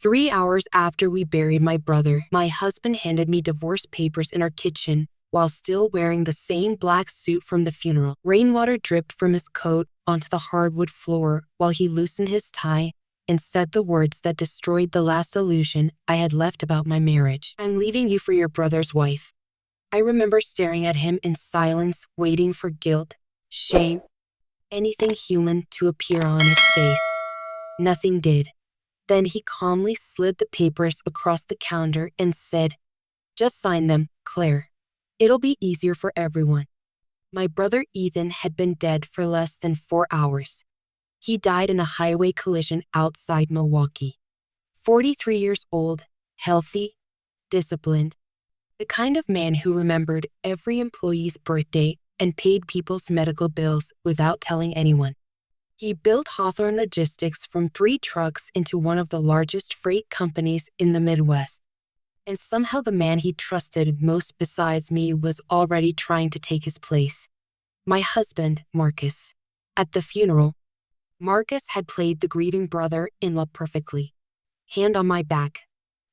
3 hours after we buried my brother, my husband handed me divorce papers in our kitchen while still wearing the same black suit from the funeral. Rainwater dripped from his coat onto the hardwood floor while he loosened his tie and said the words that destroyed the last illusion I had left about my marriage. "I'm leaving you for your brother's wife." I remember staring at him in silence, waiting for guilt, shame, anything human to appear on his face. Nothing did. Then he calmly slid the papers across the counter and said, "Just sign them, Claire. It'll be easier for everyone." My brother Ethan had been dead for less than 4 hours. He died in a highway collision outside Milwaukee. 43 years old, healthy, disciplined, the kind of man who remembered every employee's birthday and paid people's medical bills without telling anyone. He built Hawthorne Logistics from 3 trucks into one of the largest freight companies in the Midwest. And somehow the man he trusted most besides me was already trying to take his place. My husband, Marcus. At the funeral, Marcus had played the grieving brother-in-law perfectly. Hand on my back,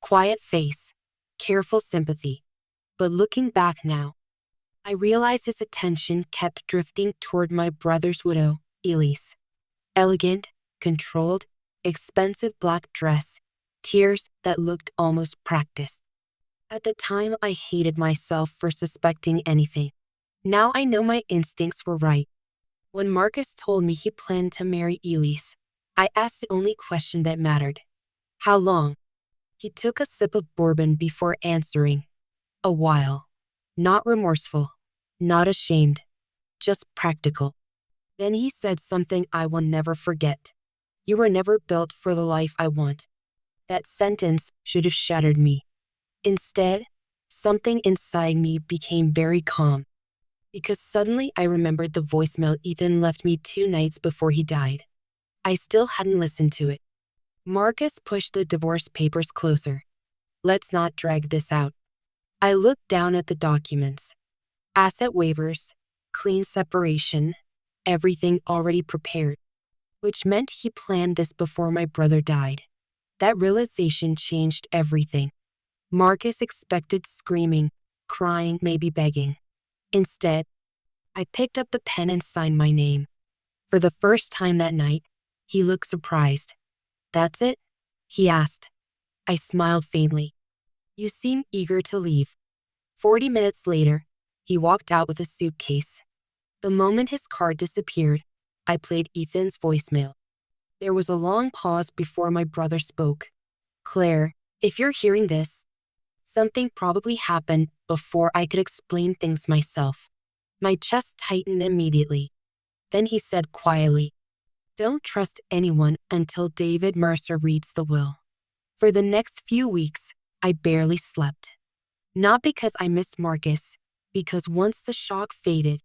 quiet face, careful sympathy. But looking back now, I realize his attention kept drifting toward my brother's widow, Elise. Elegant, controlled, expensive black dress, tears that looked almost practiced. At the time, I hated myself for suspecting anything. Now I know my instincts were right. When Marcus told me he planned to marry Elise, I asked the only question that mattered. How long? He took a sip of bourbon before answering. A while. Not remorseful. Not ashamed. Just practical. Then he said something I will never forget. "You were never built for the life I want." That sentence should have shattered me. Instead, something inside me became very calm. Because suddenly I remembered the voicemail Ethan left me 2 nights before he died. I still hadn't listened to it. Marcus pushed the divorce papers closer. "Let's not drag this out." I looked down at the documents. Asset waivers, clean separation, everything already prepared. Which meant he planned this before my brother died. That realization changed everything. Marcus expected screaming, crying, maybe begging. Instead, I picked up the pen and signed my name. For the first time that night, he looked surprised. "That's it?" he asked. I smiled faintly. "You seem eager to leave." 40 minutes later, he walked out with a suitcase. The moment his car disappeared, I played Ethan's voicemail. There was a long pause before my brother spoke. "Claire, if you're hearing this, something probably happened before I could explain things myself." My chest tightened immediately. Then he said quietly, "Don't trust anyone until David Mercer reads the will." For the next few weeks, I barely slept. Not because I missed Marcus, because once the shock faded,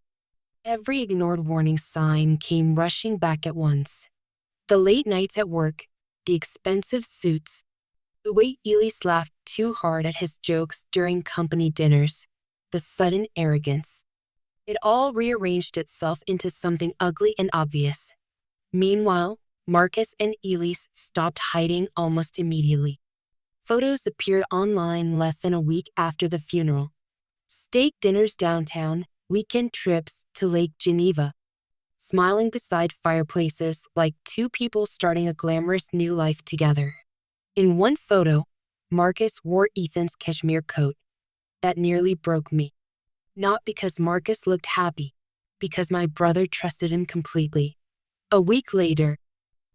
every ignored warning sign came rushing back at once. The late nights at work, the expensive suits, the way Elise laughed too hard at his jokes during company dinners, the sudden arrogance. It all rearranged itself into something ugly and obvious. Meanwhile, Marcus and Elise stopped hiding almost immediately. Photos appeared online less than a week after the funeral. Steak dinners downtown, weekend trips to Lake Geneva. Smiling beside fireplaces like 2 people starting a glamorous new life together. In one photo, Marcus wore Ethan's cashmere coat. That nearly broke me. Not because Marcus looked happy, because my brother trusted him completely. A week later,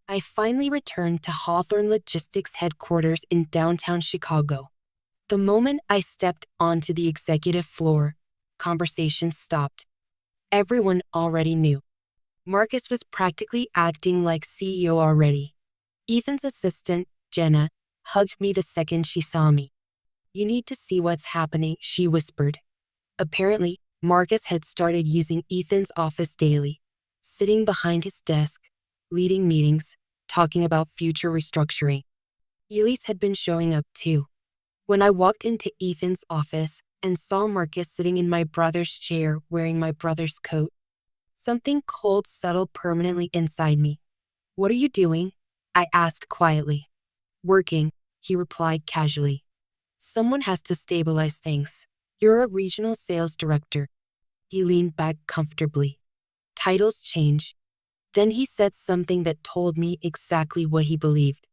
I finally returned to Hawthorne Logistics headquarters in downtown Chicago. The moment I stepped onto the executive floor, conversation stopped. Everyone already knew. Marcus was practically acting like CEO already. Ethan's assistant, Jenna, hugged me the second she saw me. "You need to see what's happening," she whispered. Apparently, Marcus had started using Ethan's office daily, sitting behind his desk, leading meetings, talking about future restructuring. Elise had been showing up too. When I walked into Ethan's office and saw Marcus sitting in my brother's chair wearing my brother's coat, something cold settled permanently inside me. "What are you doing?" I asked quietly. "Working," he replied casually. Someone has to stabilize things. You're a regional sales director. He leaned back comfortably. Titles change. Then he said something that told me exactly what he believed.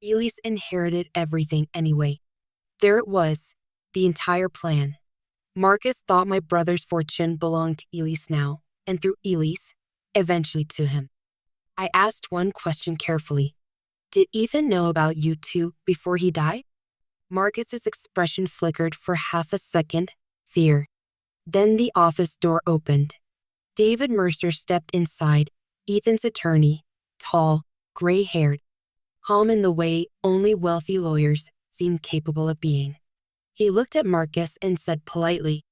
Elise inherited everything anyway. There it was, the entire plan. Marcus thought my brother's fortune belonged to Elise now, and through Elise, eventually to him. I asked one question carefully. Did Ethan know about you two before he died? Marcus's expression flickered for half a second, fear. Then the office door opened. David Mercer stepped inside, Ethan's attorney, tall, gray-haired, calm in the way only wealthy lawyers seem capable of being. He looked at Marcus and said politely,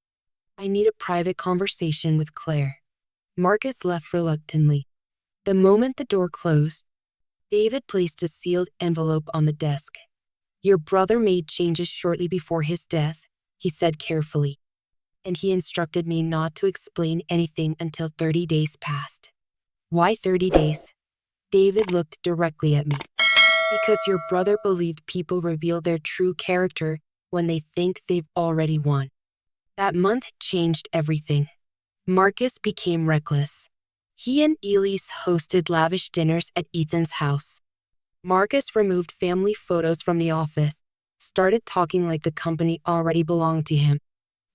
I need a private conversation with Claire. Marcus left reluctantly. The moment the door closed, David placed a sealed envelope on the desk. Your brother made changes shortly before his death, he said carefully, and he instructed me not to explain anything until 30 days passed. Why 30 days? David looked directly at me. Because your brother believed people reveal their true character when they think they've already won. That month changed everything. Marcus became reckless. He and Elise hosted lavish dinners at Ethan's house. Marcus removed family photos from the office, started talking like the company already belonged to him.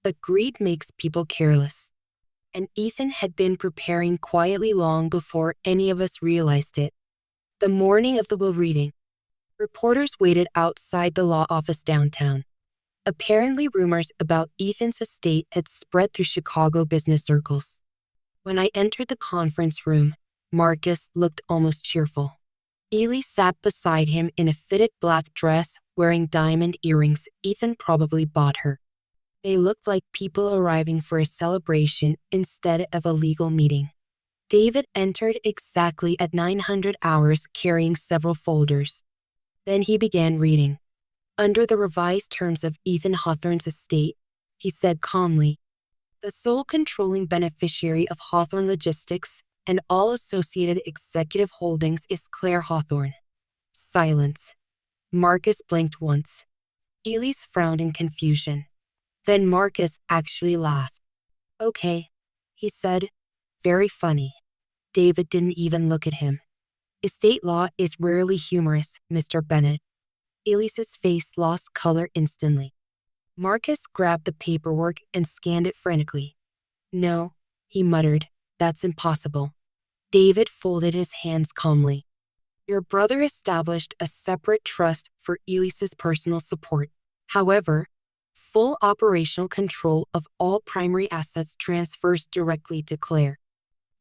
But greed makes people careless. And Ethan had been preparing quietly long before any of us realized it. The morning of the will reading, reporters waited outside the law office downtown. Apparently, rumors about Ethan's estate had spread through Chicago business circles. When I entered the conference room, Marcus looked almost cheerful. Elise sat beside him in a fitted black dress, wearing diamond earrings Ethan probably bought her. They looked like people arriving for a celebration instead of a legal meeting. David entered exactly at 900 hours carrying several folders. Then he began reading. Under the revised terms of Ethan Hawthorne's estate, he said calmly, the sole controlling beneficiary of Hawthorne Logistics and all associated executive holdings is Claire Hawthorne. Silence. Marcus blinked once. Elise frowned in confusion. Then Marcus actually laughed. Okay, he said. Very funny. David didn't even look at him. Estate law is rarely humorous, Mr. Bennett. Elise's face lost color instantly. Marcus grabbed the paperwork and scanned it frantically. No, he muttered, that's impossible. David folded his hands calmly. Your brother established a separate trust for Elise's personal support. However, full operational control of all primary assets transfers directly to Claire.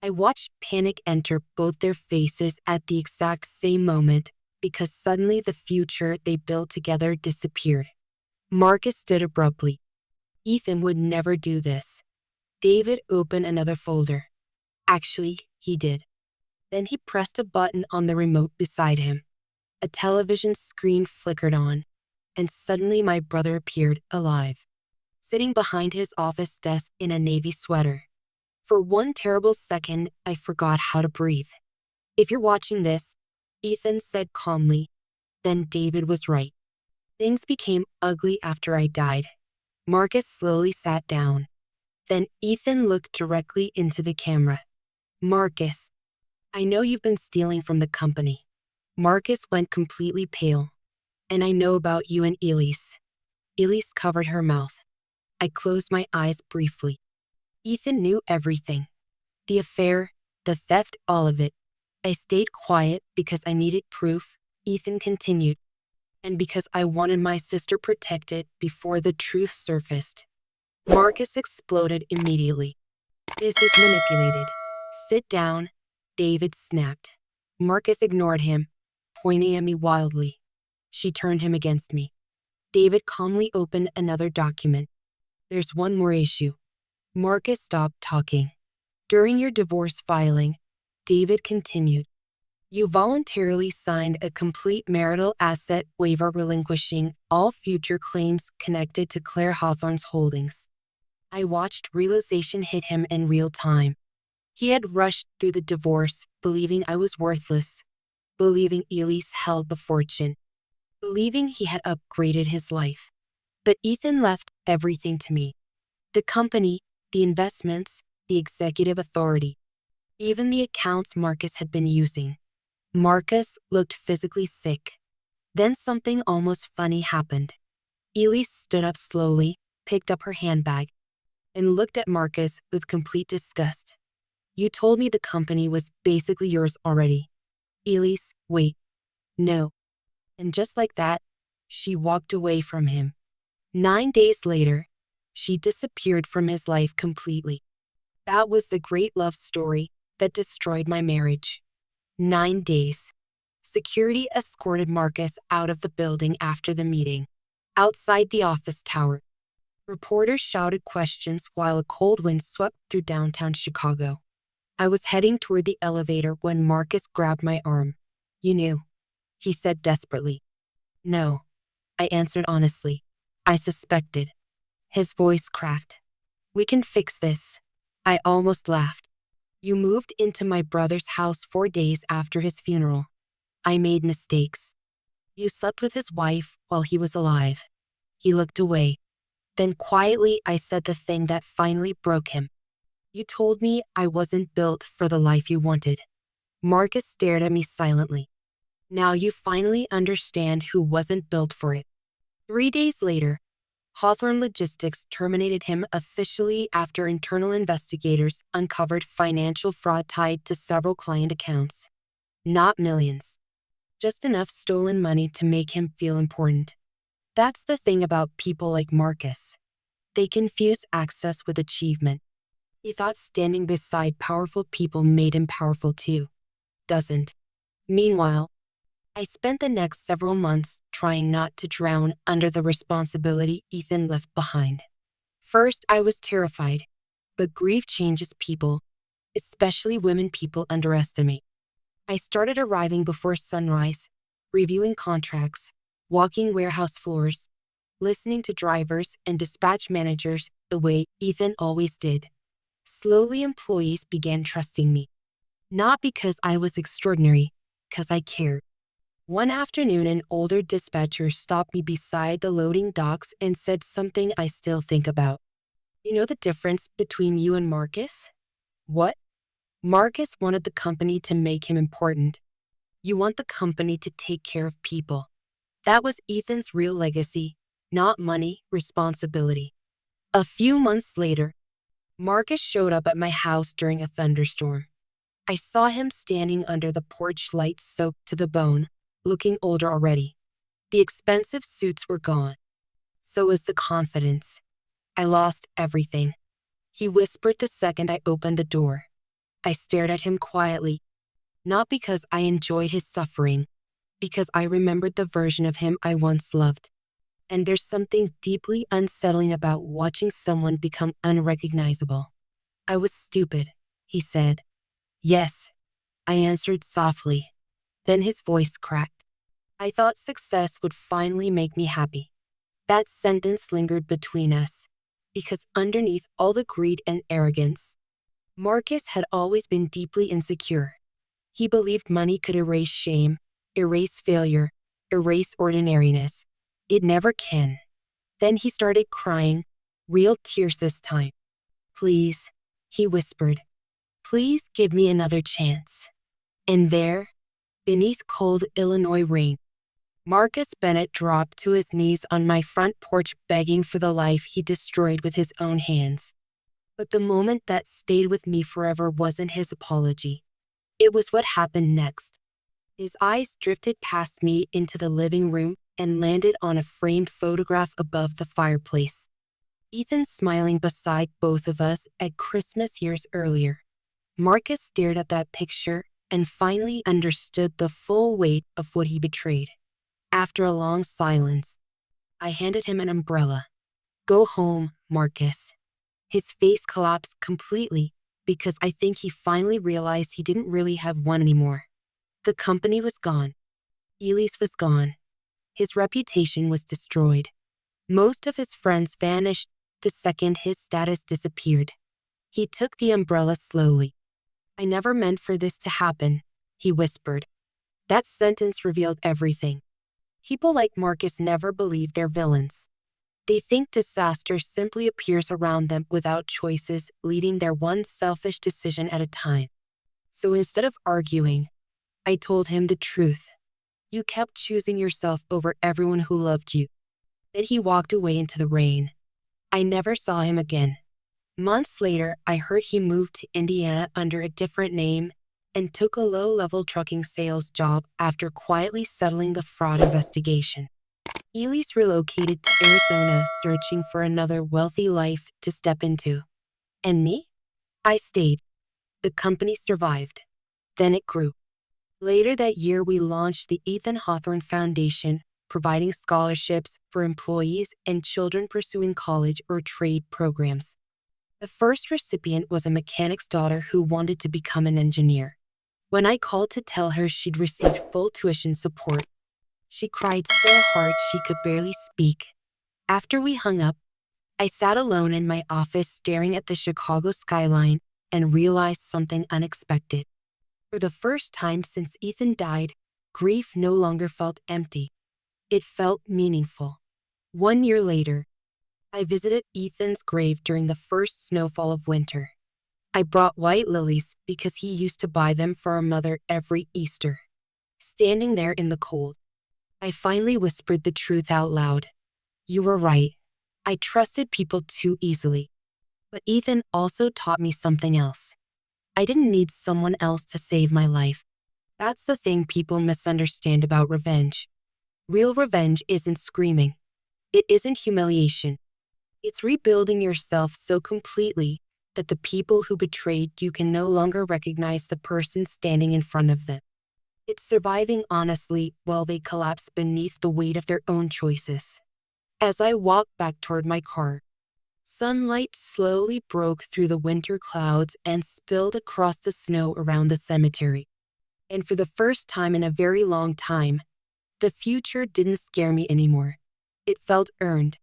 I watched panic enter both their faces at the exact same moment because suddenly the future they built together disappeared. Marcus stood abruptly. Ethan would never do this. David opened another folder. Actually, he did. Then he pressed a button on the remote beside him. A television screen flickered on, and suddenly my brother appeared alive, sitting behind his office desk in a navy sweater. For one terrible second, I forgot how to breathe. If you're watching this, Ethan said calmly, then David was right. Things became ugly after I died. Marcus slowly sat down. Then Ethan looked directly into the camera. Marcus, I know you've been stealing from the company. Marcus went completely pale. And I know about you and Elise. Elise covered her mouth. I closed my eyes briefly. Ethan knew everything. The affair, the theft, all of it. I stayed quiet because I needed proof, Ethan continued, and because I wanted my sister protected before the truth surfaced. Marcus exploded immediately. This is manipulated. Sit down, David snapped. Marcus ignored him, pointing at me wildly. She turned him against me. David calmly opened another document. There's one more issue. Marcus stopped talking. During your divorce filing, David continued, you voluntarily signed a complete marital asset waiver relinquishing all future claims connected to Claire Hawthorne's holdings. I watched realization hit him in real time. He had rushed through the divorce, believing I was worthless, believing Elise held the fortune. believing he had upgraded his life. But Ethan left everything to me. The company, the investments, the executive authority, even the accounts Marcus had been using. Marcus looked physically sick. Then something almost funny happened. Elise stood up slowly, picked up her handbag, and looked at Marcus with complete disgust. You told me the company was basically yours already. Elise, wait. No. And just like that, she walked away from him. 9 days later, she disappeared from his life completely. That was the great love story that destroyed my marriage. 9 days. Security escorted Marcus out of the building after the meeting. Outside the office tower, reporters shouted questions while a cold wind swept through downtown Chicago. I was heading toward the elevator when Marcus grabbed my arm. You knew, he said desperately. No, I answered honestly. I suspected. His voice cracked. We can fix this. I almost laughed. You moved into my brother's house 4 days after his funeral. I made mistakes. You slept with his wife while he was alive. He looked away. Then quietly I said the thing that finally broke him. You told me I wasn't built for the life you wanted. Marcus stared at me silently. Now you finally understand who wasn't built for it. 3 days later, Hawthorne Logistics terminated him officially after internal investigators uncovered financial fraud tied to several client accounts. Not millions. Just enough stolen money to make him feel important. That's the thing about people like Marcus. They confuse access with achievement. He thought standing beside powerful people made him powerful too. Doesn't. Meanwhile, I spent the next several months trying not to drown under the responsibility Ethan left behind. First, I was terrified, but grief changes people, especially women people underestimate. I started arriving before sunrise, reviewing contracts, walking warehouse floors, listening to drivers and dispatch managers the way Ethan always did. Slowly, employees began trusting me. Not because I was extraordinary, because I cared. One afternoon, an older dispatcher stopped me beside the loading docks and said something I still think about. You know the difference between you and Marcus? What? Marcus wanted the company to make him important. You want the company to take care of people. That was Ethan's real legacy, not money, responsibility. A few months later, Marcus showed up at my house during a thunderstorm. I saw him standing under the porch light soaked to the bone, looking older already. The expensive suits were gone. So was the confidence. I lost everything. He whispered the second I opened the door. I stared at him quietly, not because I enjoyed his suffering, because I remembered the version of him I once loved. And there's something deeply unsettling about watching someone become unrecognizable. I was stupid, he said. Yes, I answered softly. Then his voice cracked. I thought success would finally make me happy. That sentence lingered between us, because underneath all the greed and arrogance, Marcus had always been deeply insecure. He believed money could erase shame, erase failure, erase ordinariness. It never can. Then he started crying, real tears this time. Please, he whispered. Please give me another chance. And there, beneath cold Illinois rain, Marcus Bennett dropped to his knees on my front porch begging for the life he destroyed with his own hands. But the moment that stayed with me forever wasn't his apology. It was what happened next. His eyes drifted past me into the living room and landed on a framed photograph above the fireplace. Ethan smiling beside both of us at Christmas years earlier. Marcus stared at that picture and finally understood the full weight of what he betrayed. After a long silence, I handed him an umbrella. Go home, Marcus. His face collapsed completely because I think he finally realized he didn't really have one anymore. The company was gone. Elise was gone. His reputation was destroyed. Most of his friends vanished the second his status disappeared. He took the umbrella slowly. I never meant for this to happen, he whispered. That sentence revealed everything. People like Marcus never believe they're villains. They think disaster simply appears around them without choices, leading their one selfish decision at a time. So instead of arguing, I told him the truth. You kept choosing yourself over everyone who loved you. Then he walked away into the rain. I never saw him again. Months later, I heard he moved to Indiana under a different name and took a low-level trucking sales job after quietly settling the fraud investigation. Elise relocated to Arizona searching for another wealthy life to step into. And me? I stayed. The company survived. Then it grew. Later that year, we launched the Ethan Hawthorne Foundation, providing scholarships for employees and children pursuing college or trade programs. The first recipient was a mechanic's daughter who wanted to become an engineer. When I called to tell her she'd received full tuition support, she cried so hard she could barely speak. After we hung up, I sat alone in my office staring at the Chicago skyline and realized something unexpected. For the first time since Ethan died, grief no longer felt empty. It felt meaningful. 1 year later, I visited Ethan's grave during the first snowfall of winter. I brought white lilies because he used to buy them for our mother every Easter. Standing there in the cold, I finally whispered the truth out loud. You were right. I trusted people too easily. But Ethan also taught me something else. I didn't need someone else to save my life. That's the thing people misunderstand about revenge. Real revenge isn't screaming. It isn't humiliation. It's rebuilding yourself so completely that the people who betrayed you can no longer recognize the person standing in front of them. It's surviving honestly while they collapse beneath the weight of their own choices. As I walked back toward my car, sunlight slowly broke through the winter clouds and spilled across the snow around the cemetery. And for the first time in a very long time, the future didn't scare me anymore. It felt earned.